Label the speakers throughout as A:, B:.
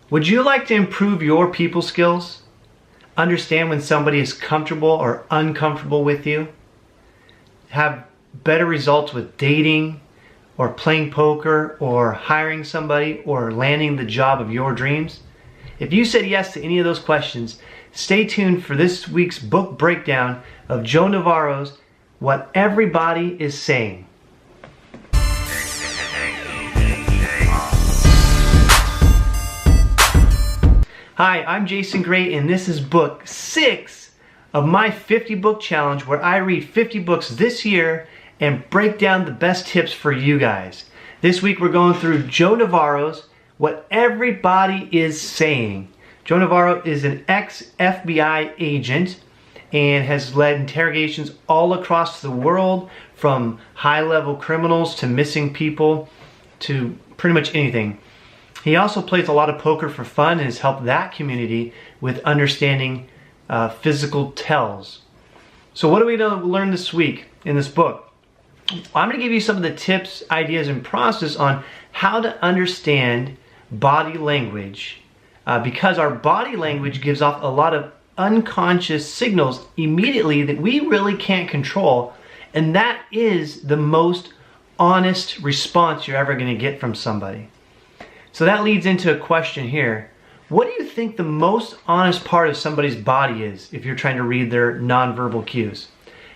A: Would you like to improve your people skills? Understand when somebody is comfortable or uncomfortable with you? Have better results with dating or playing poker or hiring somebody or landing the job of your dreams? If you said yes to any of those questions, stay tuned for this week's book breakdown of Joe Navarro's What Everybody is Saying. Hi, I'm Jason Gray, and this is book 6 of my 50 book challenge, where I read 50 books this year and break down the best tips for you guys. This week we're going through Joe Navarro's What Everybody is Saying. Joe Navarro is an ex-FBI agent and has led interrogations all across the world, from high-level criminals to missing people to pretty much anything. He also plays a lot of poker for fun and has helped that community with understanding physical tells. So what are we going to learn this week in this book? I'm going to give you some of the tips, ideas, and process on how to understand body language, because our body language gives off a lot of unconscious signals immediately that we really can't control, and that is the most honest response you're ever going to get from somebody. So that leads into a question here. What do you think the most honest part of somebody's body is if you're trying to read their nonverbal cues?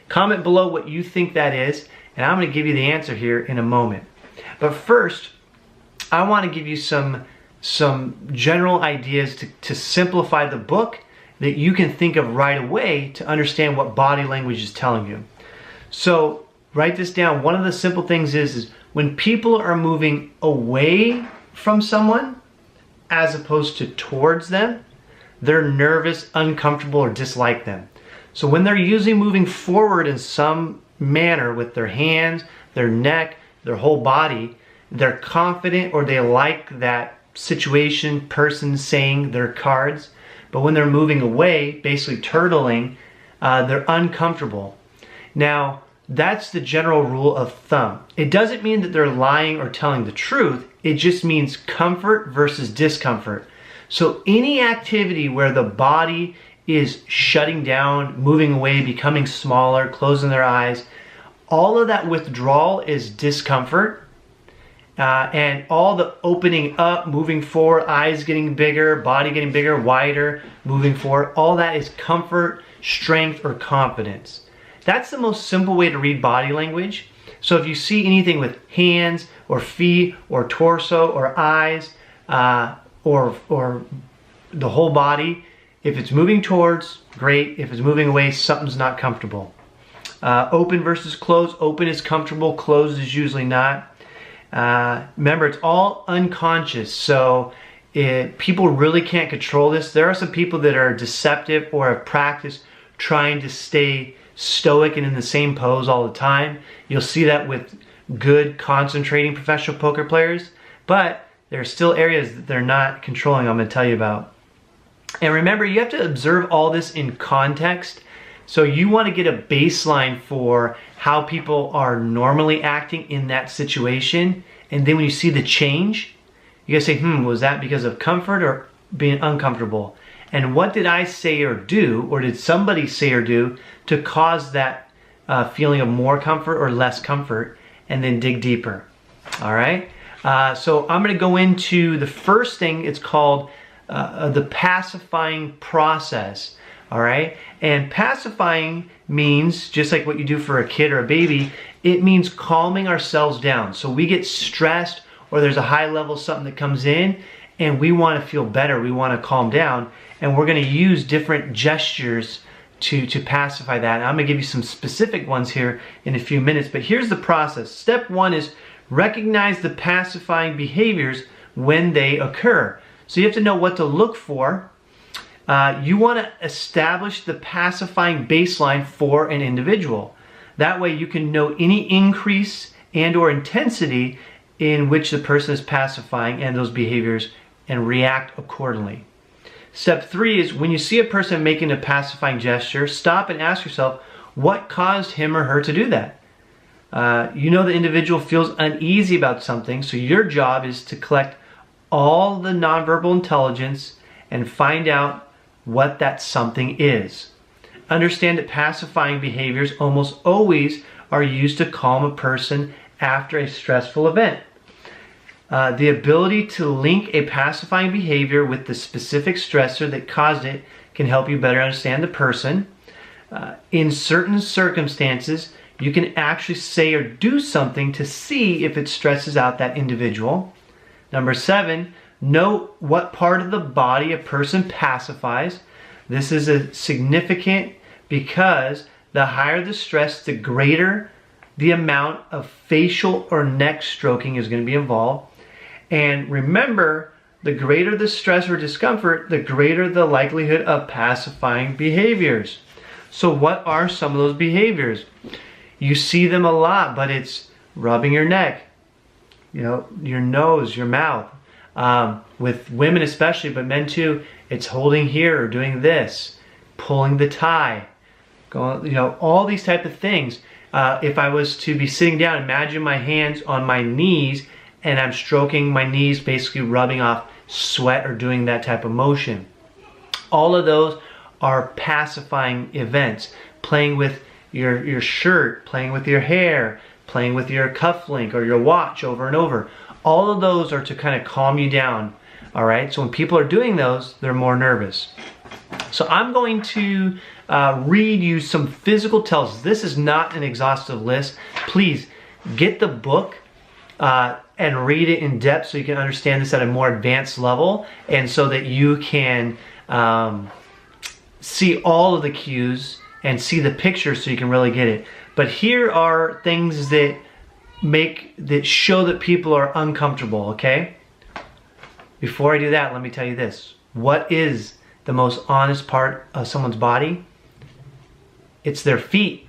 A: Comment below what you think that is, and I'm going to give you the answer here in a moment. But first, I want to give you some general ideas to simplify the book that you can think of right away to understand what body language is telling you. So write this down. One of the simple things is when people are moving away from someone as opposed to towards them, they're nervous, uncomfortable, or dislike them. So when they're usually moving forward in some manner with their hands, their neck, their whole body, they're confident or they like that situation, person, saying, their cards. But when they're moving away, basically turtling, they're uncomfortable. Now, that's the general rule of thumb. It doesn't mean that they're lying or telling the truth. It just means comfort versus discomfort. So any activity where the body is shutting down, moving away, becoming smaller, closing their eyes, all of that withdrawal is discomfort. And all the opening up, moving forward, eyes getting bigger, body getting bigger, wider, moving forward, all that is comfort, strength, or confidence. That's the most simple way to read body language. So if you see anything with hands or feet or torso or eyes or the whole body, if it's moving towards, great. If it's moving away, something's not comfortable. Open versus closed. Open is comfortable, closed is usually not. Remember, it's all unconscious, so people really can't control this. There are some people that are deceptive or have practiced trying to stay stoic and in the same pose all the time. You'll see that with good concentrating professional poker players, but there are still areas that they're not controlling, I'm going to tell you about. And remember, you have to observe all this in context. So you want to get a baseline for how people are normally acting in that situation, and then when you see the change, you gotta say, was that because of comfort or being uncomfortable? And what did I say or do, or did somebody say or do to cause that feeling of more comfort or less comfort, and then dig deeper. All right? So I'm going to go into the first thing. It's called the pacifying process. All right? And pacifying means, just like what you do for a kid or a baby, it means calming ourselves down. So we get stressed, or there's a high level of something that comes in, and we want to feel better. We want to calm down. And we're going to use different gestures to pacify that. And I'm going to give you some specific ones here in a few minutes. But here's the process. Step 1 is recognize the pacifying behaviors when they occur. So you have to know what to look for. You want to establish the pacifying baseline for an individual. That way you can know any increase and or intensity in which the person is pacifying and those behaviors, and react accordingly. Step 3 is when you see a person making a pacifying gesture, stop and ask yourself, what caused him or her to do that? You know the individual feels uneasy about something, so your job is to collect all the nonverbal intelligence and find out what that something is. Understand that pacifying behaviors almost always are used to calm a person after a stressful event. The ability to link a pacifying behavior with the specific stressor that caused it can help you better understand the person. In certain circumstances, you can actually say or do something to see if it stresses out that individual. Number 7, note what part of the body a person pacifies. This is significant because the higher the stress, the greater the amount of facial or neck stroking is going to be involved. And remember, the greater the stress or discomfort, the greater the likelihood of pacifying behaviors. So what are some of those behaviors? You see them a lot, but it's rubbing your neck, your nose, your mouth. With women especially, but men too, it's holding here or doing this, pulling the tie, going, all these type of things. If I was to be sitting down, imagine my hands on my knees and I'm stroking my knees, basically rubbing off sweat or doing that type of motion. All of those are pacifying events. Playing with your shirt, playing with your hair, playing with your cufflink or your watch over and over. All of those are to kind of calm you down. All right, so when people are doing those, they're more nervous. So I'm going to read you some physical tells. This is not an exhaustive list. Please get the book and read it in depth so you can understand this at a more advanced level, and so that you can see all of the cues and see the picture so you can really get it. But here are things that show that people are uncomfortable, okay? Before I do that, let me tell you this. What is the most honest part of someone's body? It's their feet.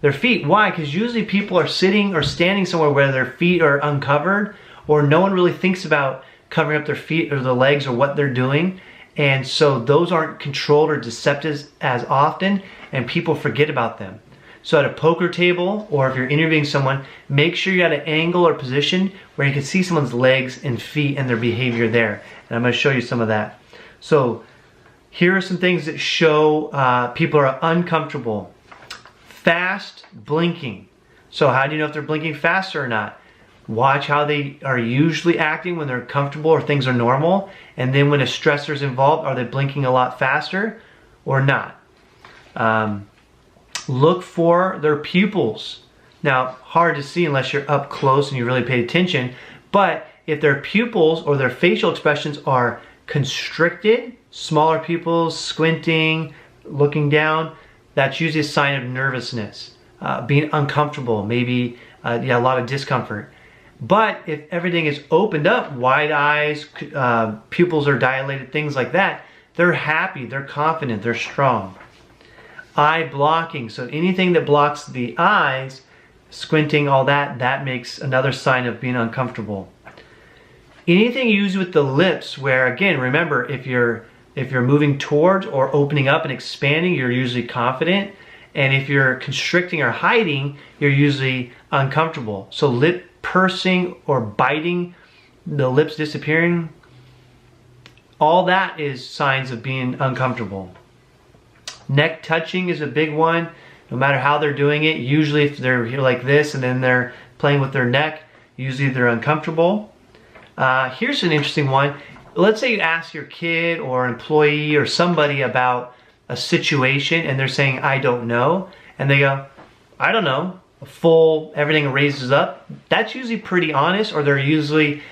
A: Their feet. Why? Because usually people are sitting or standing somewhere where their feet are uncovered, or no one really thinks about covering up their feet or their legs or what they're doing. And so those aren't controlled or deceptive as often, and people forget about them. So at a poker table, or if you're interviewing someone, make sure you're at an angle or position where you can see someone's legs and feet and their behavior there. And I'm going to show you some of that. So here are some things that show people are uncomfortable. Fast blinking. So how do you know if they're blinking faster or not? Watch how they are usually acting when they're comfortable or things are normal. And then when a stressor is involved, are they blinking a lot faster or not? Look for their pupils. Now, hard to see unless you're up close and you really pay attention. But if their pupils or their facial expressions are constricted, smaller pupils, squinting, looking down, that's usually a sign of nervousness, being uncomfortable, maybe a lot of discomfort. But if everything is opened up, wide eyes, pupils are dilated, things like that, they're happy, they're confident, they're strong. Eye blocking, so anything that blocks the eyes, squinting, all that, that makes another sign of being uncomfortable. Anything used with the lips, where again, remember, if you're moving towards or opening up and expanding, you're usually confident. And if you're constricting or hiding, you're usually uncomfortable. So lip pursing or biting, the lips disappearing, all that is signs of being uncomfortable. Neck touching is a big one. No matter how they're doing it, usually if they're here like this and then they're playing with their neck, usually they're uncomfortable. Here's an interesting one. Let's say you ask your kid or employee or somebody about a situation and they're saying, I don't know. And they go, I don't know. Everything raises up. That's usually pretty honest, or they're usually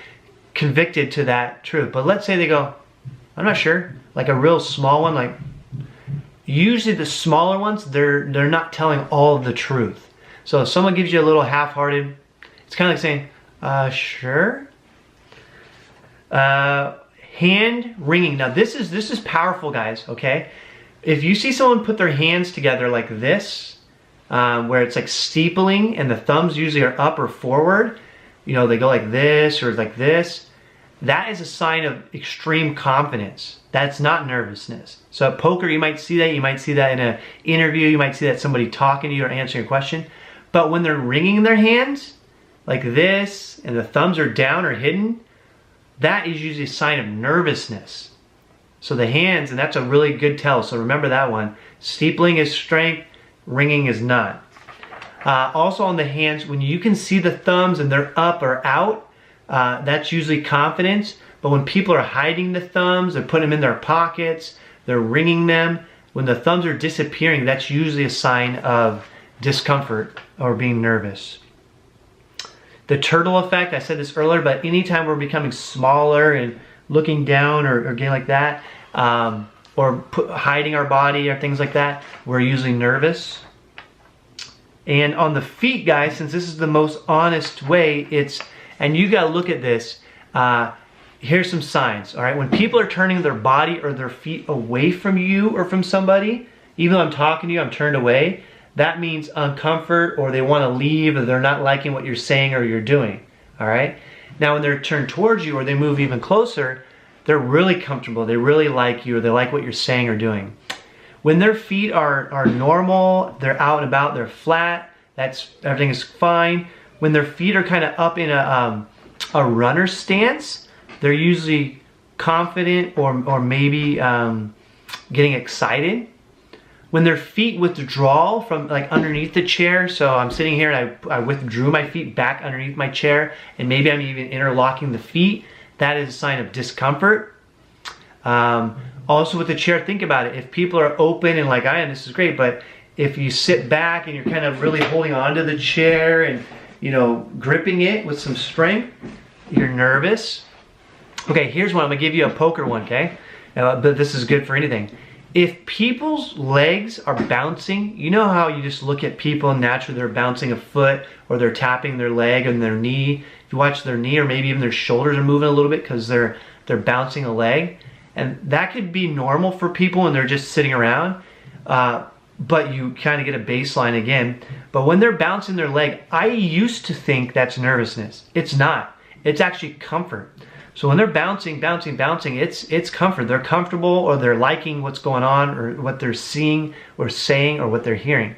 A: convicted to that truth. But let's say they go, I'm not sure. Like a real small one, like usually the smaller ones, they're not telling all of the truth. So if someone gives you a little half-hearted, it's kind of like saying, sure. Hand wringing. Now this is powerful, guys, okay? If you see someone put their hands together like this, where it's like steepling and the thumbs usually are up or forward, they go like this or like this, that is a sign of extreme confidence. That's not nervousness. So at poker, you might see that. You might see that in an interview. You might see that somebody talking to you or answering a question. But when they're wringing their hands like this and the thumbs are down or hidden, that is usually a sign of nervousness. So the hands, and that's a really good tell, so remember that one. Steepling is strength, ringing is not. Also on the hands, when you can see the thumbs and they're up or out, that's usually confidence. But when people are hiding the thumbs, they're putting them in their pockets, they're ringing them, when the thumbs are disappearing, that's usually a sign of discomfort or being nervous. The turtle effect, I said this earlier, but anytime we're becoming smaller and looking down or getting like that, or hiding our body or things like that, we're usually nervous. And on the feet, guys, since this is the most honest way, and you gotta look at this, here's some signs, all right? When people are turning their body or their feet away from you or from somebody, even though I'm talking to you, I'm turned away, that means uncomfort, or they wanna leave, or they're not liking what you're saying or you're doing, all right? Now when they're turned towards you or they move even closer, they're really comfortable, they really like you, or they like what you're saying or doing. When their feet are normal, they're out and about, they're flat, everything is fine. When their feet are kind of up in a runner stance, they're usually confident or maybe getting excited. When their feet withdraw from like underneath the chair, so I'm sitting here and I withdrew my feet back underneath my chair, and maybe I'm even interlocking the feet, that is a sign of discomfort. Also with the chair, think about it. If people are open and like I am, this is great, but if you sit back and you're kind of really holding onto the chair and, you know, gripping it with some strength, you're nervous. Okay, here's one. I'm gonna give you a poker one, okay? But this is good for anything. If people's legs are bouncing, you know how you just look at people and naturally they're bouncing a foot or they're tapping their leg and their knee. If you watch their knee, or maybe even their shoulders are moving a little bit because they're bouncing a leg. And that could be normal for people when they're just sitting around, but you kind of get a baseline again. But when they're bouncing their leg, I used to think that's nervousness. It's not. It's actually comfort. So when they're bouncing, it's comfort. They're comfortable, or they're liking what's going on, or what they're seeing or saying, or what they're hearing.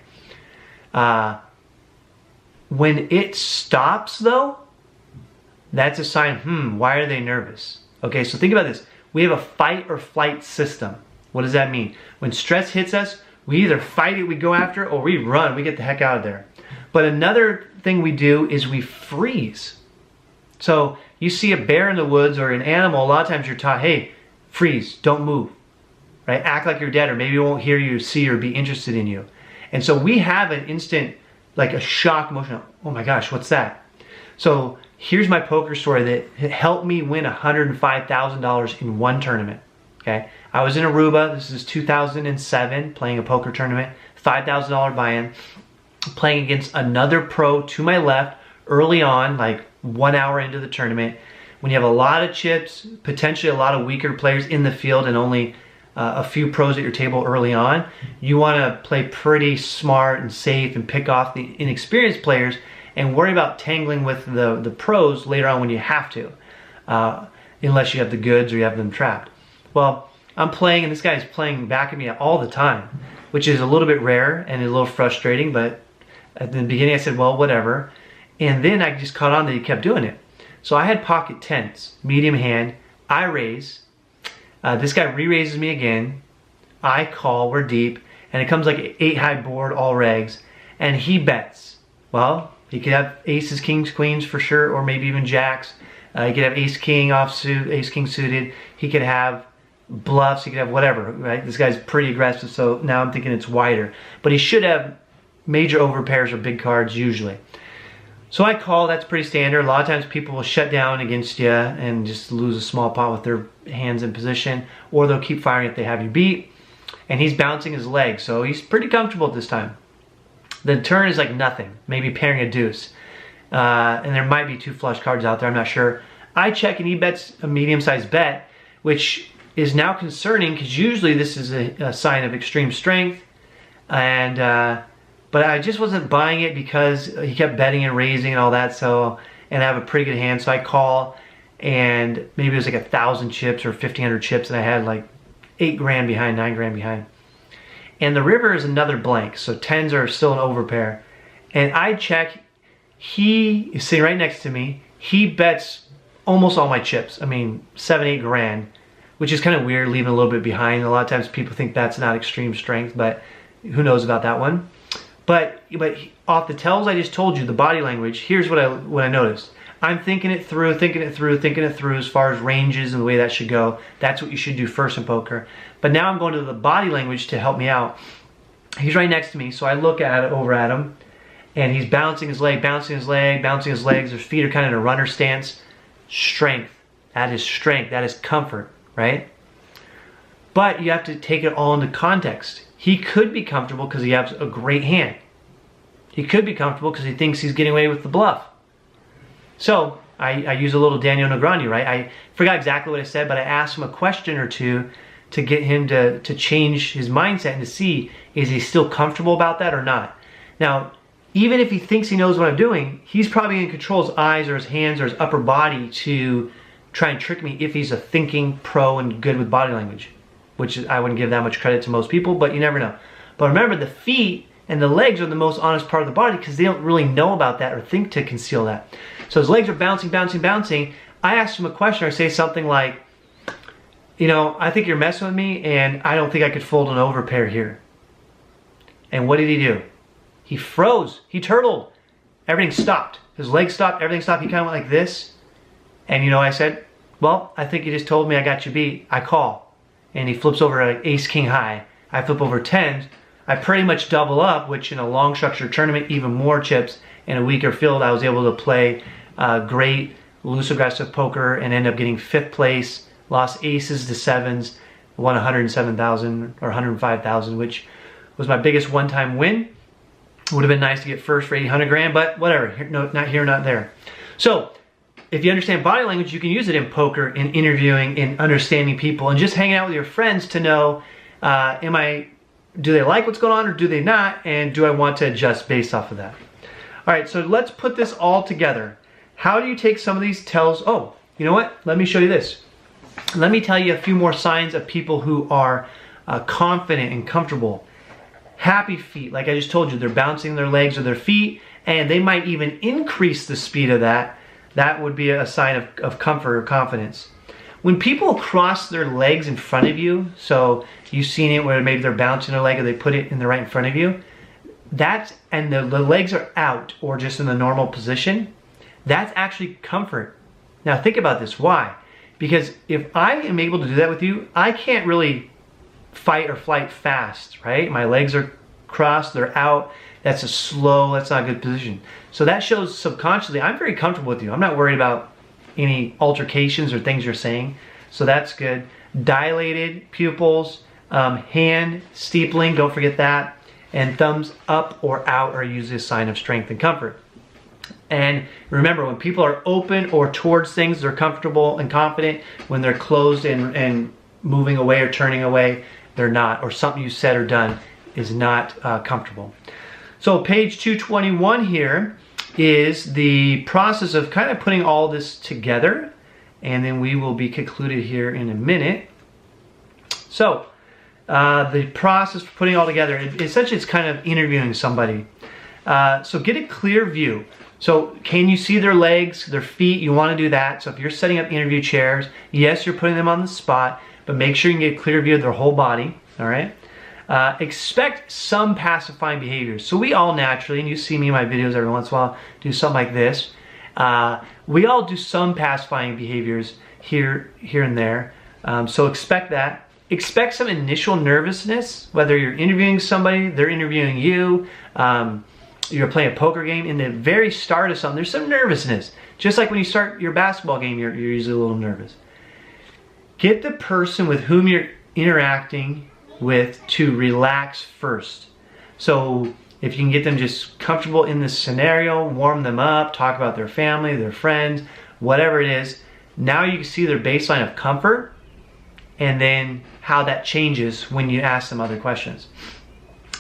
A: When it stops though, that's a sign, why are they nervous? Okay, so think about this. We have a fight or flight system. What does that mean? When stress hits us, we either fight it, we go after it, or we run, we get the heck out of there. But another thing we do is we freeze. So you see a bear in the woods or an animal, a lot of times you're taught, hey, freeze, don't move, right? Act like you're dead, or maybe it won't hear you, see, or be interested in you. And so we have an instant, like a shock emotion. Oh my gosh, what's that? So here's my poker story that helped me win $105,000 in one tournament, okay? I was in Aruba, this is 2007, playing a poker tournament, $5,000 buy-in, playing against another pro to my left early on, like 1 hour into the tournament. When you have a lot of chips, potentially a lot of weaker players in the field, and only a few pros at your table early on, you want to play pretty smart and safe and pick off the inexperienced players and worry about tangling with the pros later on when you have to, unless you have the goods or you have them trapped. Well, I'm playing and this guy is playing back at me all the time, which is a little bit rare and a little frustrating, but at the beginning I said, well, whatever. And then I just caught on that he kept doing it. So I had pocket tens, medium hand, I raise, this guy re-raises me again, I call, we're deep, and it comes like an 8-high board, all regs, and he bets. Well, he could have aces, kings, queens for sure, or maybe even jacks. He could have ace, king offsuit, ace, king suited. He could have bluffs, he could have whatever, right? This guy's pretty aggressive, so now I'm thinking it's wider. But he should have major overpairs or big cards usually. So I call, that's pretty standard. A lot of times people will shut down against you and just lose a small pot with their hands in position, or they'll keep firing if they have you beat. And he's bouncing his leg, so he's pretty comfortable at this time. The turn is like nothing, maybe pairing a deuce. And there might be 2 flush cards out there, I'm not sure. I check and he bets a medium-sized bet, which is now concerning because usually this is a sign of extreme strength. And but I just wasn't buying it because he kept betting and raising and all that. So, and I have a pretty good hand, so I call, and maybe it was like 1,000 chips or 1,500 chips, and I had like 8 grand behind, 9 grand behind. And the river is another blank, so tens are still an overpair. And I check, he is sitting right next to me. He bets almost all my chips. I mean, 7-8 grand, which is kind of weird, leaving a little bit behind. A lot of times people think that's not extreme strength, but who knows about that one. But off the tells I just told you, the body language, here's what I noticed. I'm thinking it through as far as ranges and the way that should go. That's what you should do first in poker. But now I'm going to the body language to help me out. He's right next to me, so I look over at him, and he's bouncing his leg, bouncing his leg, bouncing his legs. His feet are kind of in a runner stance. Strength. That is strength. That is comfort, right? But you have to take it all into context. He could be comfortable because he has a great hand. He could be comfortable because he thinks he's getting away with the bluff. So I use a little Daniel Negreanu, right? I forgot exactly what I said, but I asked him a question or two to get him to change his mindset and to see, is he still comfortable about that or not? Now, even if he thinks he knows what I'm doing, he's probably in control of his eyes or his hands or his upper body to try and trick me if he's a thinking pro and good with body language, which I wouldn't give that much credit to most people, but you never know. But remember, the feet and the legs are the most honest part of the body because they don't really know about that or think to conceal that. So his legs are bouncing, bouncing, bouncing. I asked him a question or say something like, you know, I think you're messing with me and I don't think I could fold an overpair here. And what did he do? He froze. He turtled. Everything stopped. His legs stopped. Everything stopped. He kind of went like this. And you know, I said, well, I think you just told me I got you beat. I call. And he flips over an ace king high. I flip over tens. I pretty much double up, which in a long structured tournament, even more chips. In a weaker field, I was able to play great loose aggressive poker and end up getting 5th place. Lost aces to sevens. Won 107,000 or 105,000, which was my biggest one-time win. Would have been nice to get first for 800 grand, but whatever. No, not here, not there. So, if you understand body language, you can use it in poker, in interviewing, in understanding people, and just hanging out with your friends to know, do they like what's going on or do they not, and do I want to adjust based off of that? All right, so let's put this all together. How do you take some of these tells? Oh, you know what? Let me show you this. Let me tell you a few more signs of people who are confident and comfortable. Happy feet, like I just told you, they're bouncing their legs or their feet, and they might even increase the speed of that. That would be a sign of comfort or confidence. When people cross their legs in front of you, so you've seen it where maybe they're bouncing their leg or they put it in the right in front of you, and the legs are out or just in the normal position, that's actually comfort. Now think about this. Why? Because if I am able to do that with you, I can't really fight or flight fast, right? My legs are crossed, they're out. That's not a good position. So that shows subconsciously, I'm very comfortable with you. I'm not worried about any altercations or things you're saying. So that's good. Dilated pupils, hand steepling, don't forget that. And thumbs up or out are usually a sign of strength and comfort. And remember, when people are open or towards things, they're comfortable and confident. When they're closed and moving away or turning away, they're not, or something you said or done is not comfortable. So page 221 here is the process of kind of putting all this together, and then we will be concluded here in a minute. So the process for putting it all together, essentially it's kind of interviewing somebody. So get a clear view. So can you see their legs, their feet? You want to do that. So if you're setting up interview chairs, yes, you're putting them on the spot, but make sure you can get a clear view of their whole body, all right? Expect some pacifying behaviors. So we all naturally, and you see me in my videos every once in a while, do something like this. We all do some pacifying behaviors here and there. So expect that. Expect some initial nervousness, whether you're interviewing somebody, they're interviewing you, you're playing a poker game. In the very start of something, there's some nervousness. Just like when you start your basketball game, you're usually a little nervous. Get the person with whom you're interacting with to relax first. So if you can get them just comfortable in this scenario, warm them up, talk about their family, their friends, whatever it is, now you can see their baseline of comfort and then how that changes when you ask them other questions.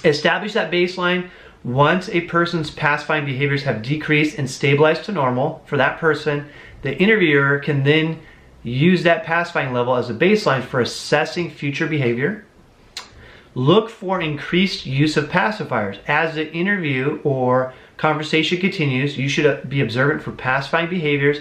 A: Establish that baseline. Once a person's pacifying behaviors have decreased and stabilized to normal for that person, the interviewer can then use that pacifying level as a baseline for assessing future behavior. Look for increased use of pacifiers. As the interview or conversation continues, you should be observant for pacifying behaviors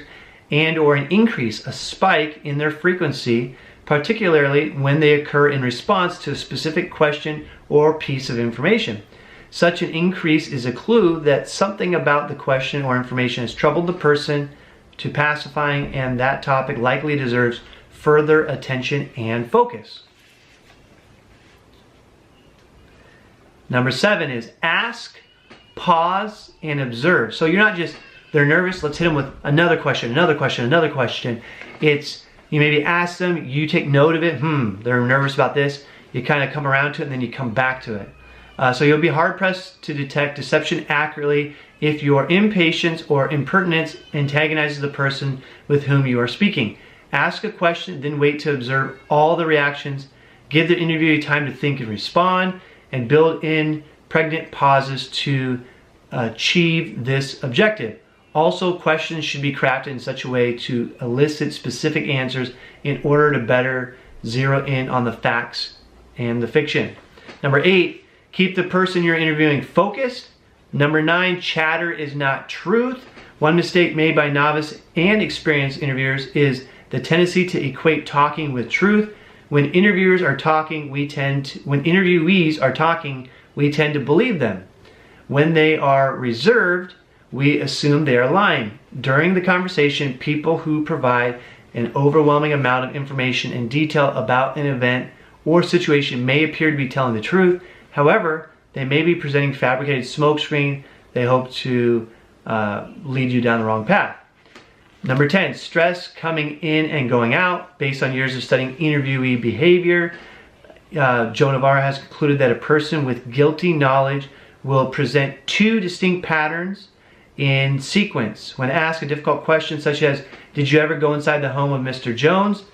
A: and or an increase, a spike in their frequency, particularly when they occur in response to a specific question or piece of information. Such an increase is a clue that something about the question or information has troubled the person to pacifying, and that topic likely deserves further attention and focus. Number 7 is ask, pause, and observe. So you're not just, they're nervous, let's hit them with another question, another question, another question. It's, you maybe ask them, you take note of it, they're nervous about this, you kind of come around to it and then you come back to it. So you'll be hard pressed to detect deception accurately if your impatience or impertinence antagonizes the person with whom you are speaking. Ask a question, then wait to observe all the reactions. Give the interviewee time to think and respond, and build in pregnant pauses to achieve this objective. Also, questions should be crafted in such a way to elicit specific answers in order to better zero in on the facts and the fiction. Number 8, keep the person you're interviewing focused. Number 9, chatter is not truth. One mistake made by novice and experienced interviewers is the tendency to equate talking with truth. When interviewers are talking, when interviewees are talking, we tend to believe them. When they are reserved, we assume they are lying. During the conversation, people who provide an overwhelming amount of information and detail about an event or situation may appear to be telling the truth. However, they may be presenting fabricated smokescreen. They hope to lead you down the wrong path. Number 10, stress coming in and going out. Based on years of studying interviewee behavior, Joe Navarro has concluded that a person with guilty knowledge will present 2 distinct patterns in sequence. When asked a difficult question such as, did you ever go inside the home of Mr. Jones?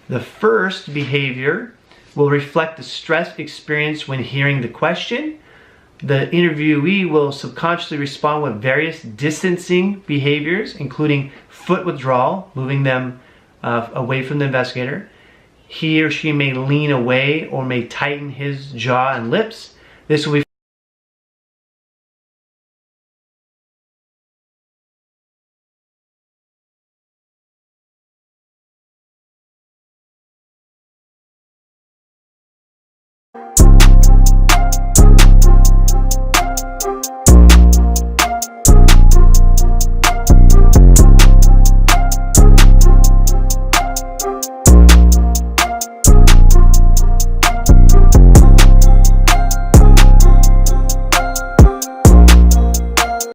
A: The first behavior will reflect the stress experienced when hearing the question. The interviewee will subconsciously respond with various distancing behaviors, including foot withdrawal, moving them away from the investigator. He or she may lean away or may tighten his jaw and lips. This will be